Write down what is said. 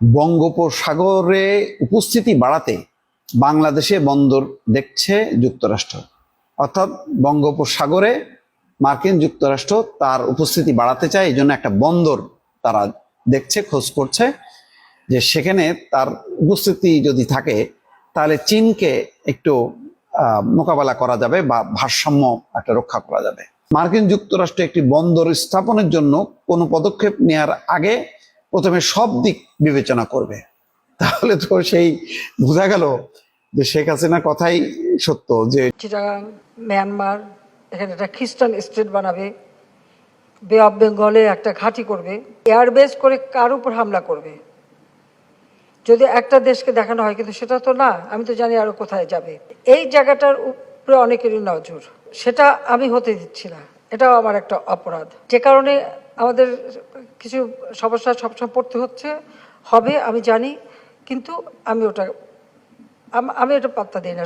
বঙ্গোপসাগরে উপস্থিতি বাড়াতে বাংলাদেশে বন্দর দেখছে যুক্তরাষ্ট্র, অর্থাৎ বঙ্গোপসাগরে মার্কিন যুক্তরাষ্ট্র তার উপস্থিতি বাড়াতে চায়। এই জন্য একটা বন্দর তারা দেখছে, খোঁজ করছে যে সেখানে তার উপস্থিতি যদি থাকে তাহলে চীনকে একটু মোকাবেলা করা যাবে বা ভারসাম্য একটা রক্ষা করা যাবে। মার্কিন যুক্তরাষ্ট্র একটি বন্দর স্থাপনের জন্য কোনো পদক্ষেপ নেওয়ার আগে প্রথমে সব দিক বিবেচনা করবে। তাহলে তো সেই বোঝা গেল যে শেখ হাসিনার কথাই সত্য, যে চিটাগাং, মিয়ানমার, এখানে একটা খ্রিস্টান স্টেট বানাবে, বে অফ বেঙ্গলে একটা ঘাঁটি করবে, এয়ারবেস করে কার উপর হামলা করবে। যদি একটা দেশকে দেখানো হয়, কিন্তু সেটা তো না, আমি তো জানি আরো কোথায় যাবে। এই জায়গাটার উপরে অনেকেরই নজর, সেটা আমি হতে দিচ্ছি না। এটাও আমার একটা অপরাধ, যে কারণে আমাদের কিছু সমস্যা সবসময় পড়তে হবে, আমি জানি, কিন্তু আমি ওটা পাত্তা দিই না।